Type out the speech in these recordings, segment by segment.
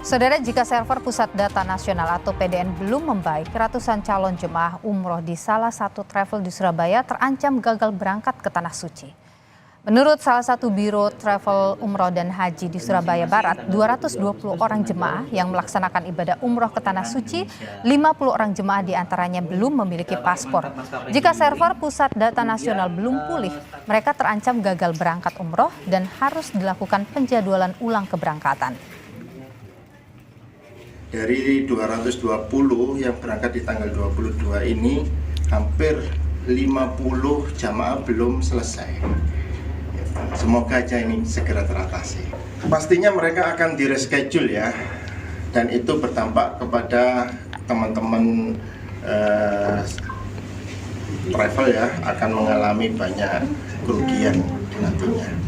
Saudara, jika server Pusat Data Nasional atau PDN belum membaik, ratusan calon jemaah umroh di salah satu travel di Surabaya terancam gagal berangkat ke Tanah Suci. Menurut salah satu biro travel umroh dan haji di Surabaya Barat, 220 orang jemaah yang melaksanakan ibadah umroh ke Tanah Suci, 50 orang jemaah diantaranya belum memiliki paspor. Jika server Pusat Data Nasional belum pulih, mereka terancam gagal berangkat umroh dan harus dilakukan penjadwalan ulang keberangkatan. Dari 220 yang berangkat di tanggal 22 ini, hampir 50 jamaah belum selesai. Semoga aja ini segera teratasi. Pastinya mereka akan di-reschedule ya, dan itu berdampak kepada teman-teman travel ya, akan mengalami banyak kerugian nantinya.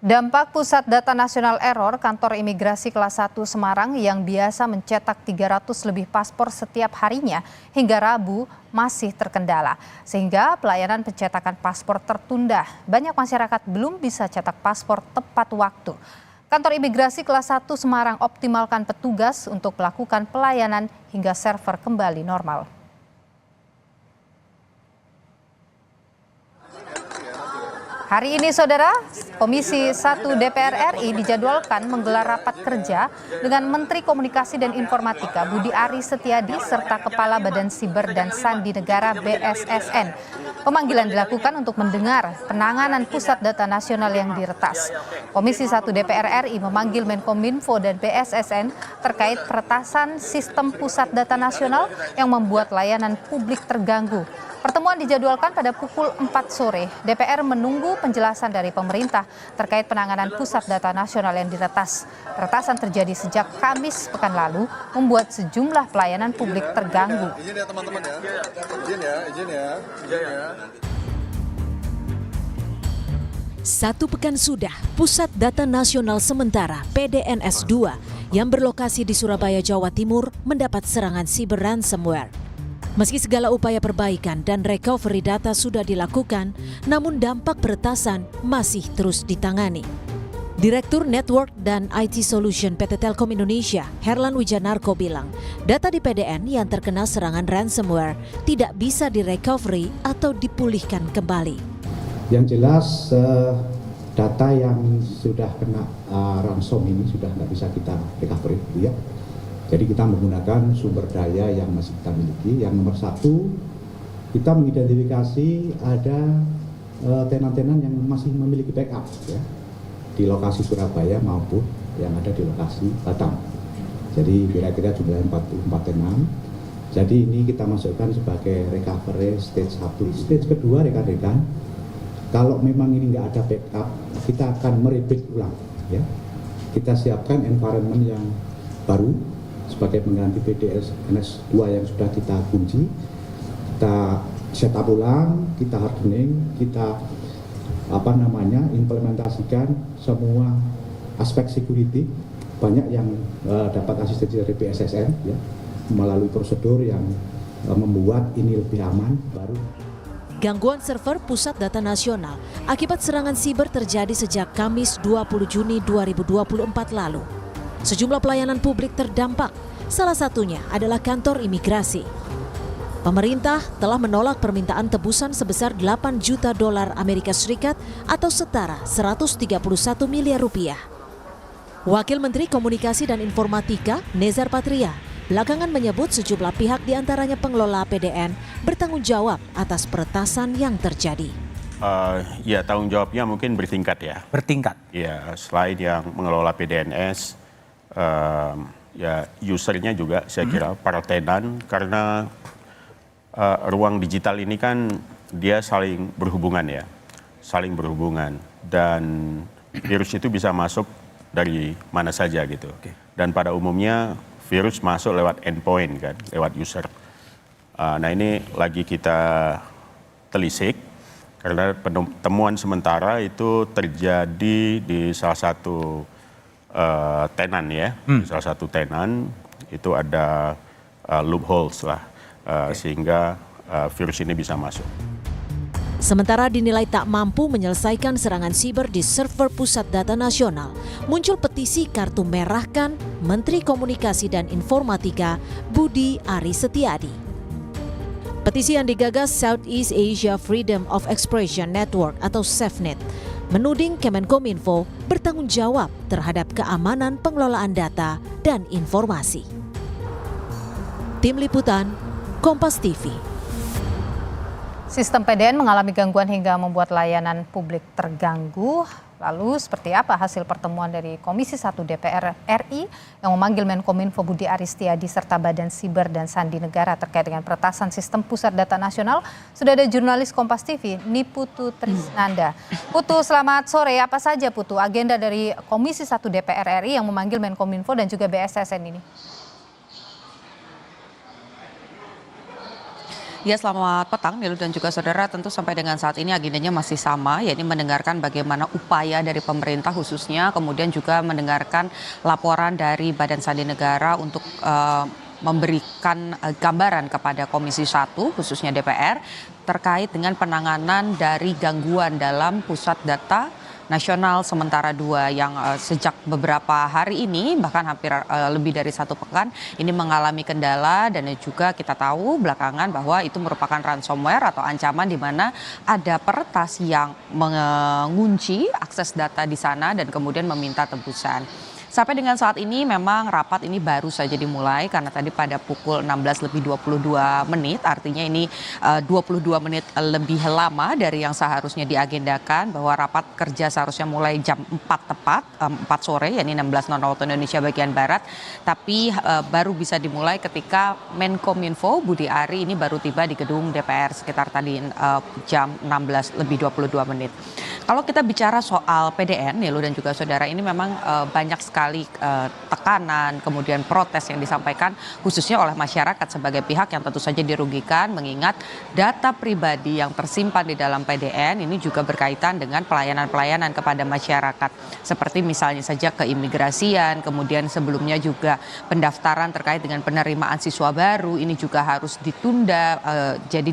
Dampak Pusat Data Nasional error, kantor imigrasi kelas 1 Semarang yang biasa mencetak 300 lebih paspor setiap harinya hingga Rabu masih terkendala. Sehingga pelayanan pencetakan paspor tertunda. Banyak masyarakat belum bisa cetak paspor tepat waktu. Kantor imigrasi kelas 1 Semarang optimalkan petugas untuk melakukan pelayanan hingga server kembali normal. Hari ini, Saudara, Komisi 1 DPR RI dijadwalkan menggelar rapat kerja dengan Menteri Komunikasi dan Informatika Budi Aris Setiadi serta Kepala Badan Siber dan Sandi Negara BSSN. Pemanggilan dilakukan untuk mendengar penanganan Pusat Data Nasional yang diretas. Komisi 1 DPR RI memanggil Menkominfo dan BSSN terkait peretasan sistem Pusat Data Nasional yang membuat layanan publik terganggu. Pertemuan dijadwalkan pada pukul 4 sore. DPR menunggu penjelasan dari pemerintah terkait penanganan Pusat Data Nasional yang diretas. Peretasan terjadi sejak Kamis pekan lalu, membuat sejumlah pelayanan publik terganggu. Izin ya teman-teman ya. Izin ya. Satu pekan sudah, Pusat Data Nasional Sementara PDNS 2 yang berlokasi di Surabaya, Jawa Timur mendapat serangan siber ransomware. Meski segala upaya perbaikan dan recovery data sudah dilakukan, namun dampak peretasan masih terus ditangani. Direktur Network dan IT Solution PT Telkom Indonesia, Herlan Wijanarko bilang, data di PDN yang terkena serangan ransomware tidak bisa direcovery atau dipulihkan kembali. Yang jelas data yang sudah kena ransom ini sudah nggak bisa kita recovery, ya. Jadi kita menggunakan sumber daya yang masih kita miliki. Yang nomor satu, kita mengidentifikasi ada tenan-tenan yang masih memiliki backup ya, di lokasi Surabaya maupun yang ada di lokasi Batam. Jadi kira-kira jumlahnya 44 tenan. Jadi ini kita masukkan sebagai recovery stage 1. Stage kedua, rekan-rekan, kalau memang ini nggak ada backup, kita akan merebuild ulang ya. Kita siapkan environment yang baru sebagai pengganti PDNS 2 yang sudah kita kunci. Kita setup ulang, kita hardening, kita implementasikan semua aspek security. Banyak yang dapat asistensi dari BSSN ya, melalui prosedur yang membuat ini lebih aman baru. Gangguan server Pusat Data Nasional akibat serangan siber terjadi sejak Kamis 20 Juni 2024 lalu. Sejumlah pelayanan publik terdampak, salah satunya adalah kantor imigrasi. Pemerintah telah menolak permintaan tebusan sebesar 8 juta dolar Amerika Serikat atau setara 131 miliar rupiah. Wakil Menteri Komunikasi dan Informatika, Nezar Patria, belakangan menyebut sejumlah pihak diantaranya pengelola PDN bertanggung jawab atas peretasan yang terjadi. Ya, tanggung jawabnya mungkin bertingkat ya. Bertingkat? Ya, selain yang mengelola PDNS, ya usernya juga saya kira para tenan, karena ruang digital ini kan dia saling berhubungan ya, saling berhubungan, dan virus itu bisa masuk dari mana saja gitu. Dan pada umumnya virus masuk lewat endpoint kan, lewat user. Nah ini lagi kita telisik karena temuan sementara itu terjadi di salah satu tenan ya, salah satu tenan itu ada loopholes lah, sehingga virus ini bisa masuk. Sementara dinilai tak mampu menyelesaikan serangan siber di server pusat data nasional, muncul petisi kartu merahkan Menteri Komunikasi dan Informatika Budi Aris Setiadi. Petisi yang digagas Southeast Asia Freedom of Expression Network atau SafeNet menuding Kemenkominfo bertanggung jawab terhadap keamanan pengelolaan data dan informasi. Tim Liputan, Kompas TV. Sistem PDN mengalami gangguan hingga membuat layanan publik terganggu. Lalu seperti apa hasil pertemuan dari Komisi 1 DPR RI yang memanggil Menkominfo Budi Aris Setiadi serta Badan Siber dan Sandi Negara terkait dengan peretasan sistem pusat data nasional? Sudah ada jurnalis Kompas TV, Niputu Trisnanda. Putu, selamat sore. Apa saja Putu agenda dari Komisi 1 DPR RI yang memanggil Menkominfo dan juga BSSN ini? Ya, selamat petang Nilu dan juga saudara. Tentu sampai dengan saat ini agendanya masih sama, yakni mendengarkan bagaimana upaya dari pemerintah khususnya, kemudian juga mendengarkan laporan dari Badan Sandi Negara untuk memberikan gambaran kepada Komisi 1 khususnya DPR terkait dengan penanganan dari gangguan dalam pusat data nasional sementara 2 yang sejak beberapa hari ini bahkan hampir lebih dari 1 pekan ini mengalami kendala, dan juga kita tahu belakangan bahwa itu merupakan ransomware atau ancaman di mana ada peretas yang mengunci akses data di sana dan kemudian meminta tebusan. Sampai dengan saat ini memang rapat ini baru saja dimulai karena tadi pada pukul 16:22 artinya ini 22 menit lebih lama dari yang seharusnya diagendakan, bahwa rapat kerja seharusnya mulai jam 4 tepat 4 sore yakni 16.00 waktu Indonesia bagian Barat, tapi baru bisa dimulai ketika Menkominfo Budi Ari ini baru tiba di gedung DPR sekitar tadi jam 16:22. Kalau kita bicara soal PDN, Nilu dan juga saudara, ini memang banyak sekali tekanan, kemudian protes yang disampaikan khususnya oleh masyarakat sebagai pihak yang tentu saja dirugikan, mengingat data pribadi yang tersimpan di dalam PDN ini juga berkaitan dengan pelayanan-pelayanan kepada masyarakat. Seperti misalnya saja keimigrasian, kemudian sebelumnya juga pendaftaran terkait dengan penerimaan siswa baru, ini juga harus ditunda, jadi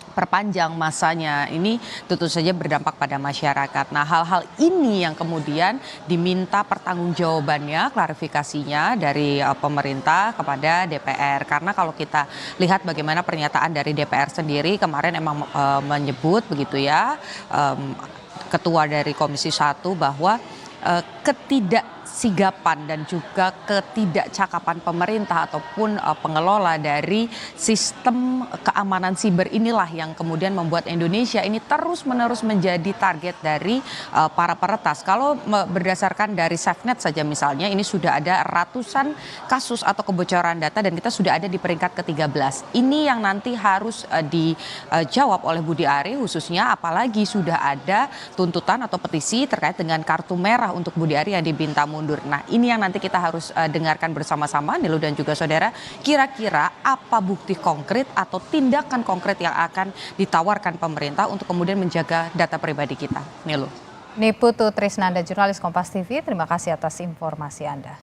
perpanjang masanya. Ini tentu saja berdampak pada masyarakat. Nah, hal-hal ini yang kemudian diminta pertanggungjawabannya, klarifikasinya dari pemerintah kepada DPR. Karena kalau kita lihat bagaimana pernyataan dari DPR sendiri kemarin emang menyebut begitu ya, Ketua dari Komisi 1 bahwa ketidaksigapan dan juga ketidakcakapan pemerintah ataupun pengelola dari sistem keamanan siber inilah yang kemudian membuat Indonesia ini terus-menerus menjadi target dari para peretas. Kalau berdasarkan dari SafeNet saja misalnya, ini sudah ada ratusan kasus atau kebocoran data dan kita sudah ada di peringkat ke-13. Ini yang nanti harus dijawab oleh Budi Ari khususnya, apalagi sudah ada tuntutan atau petisi terkait dengan kartu merah untuk Budi Ari yang diminta mundur. Nah, ini yang nanti kita harus dengarkan bersama-sama, Nilu dan juga saudara. Kira-kira apa bukti konkret atau tindakan konkret yang akan ditawarkan pemerintah untuk kemudian menjaga data pribadi kita, Nilu. Niputu Trisnanda, jurnalis Kompas TV. Terima kasih atas informasi Anda.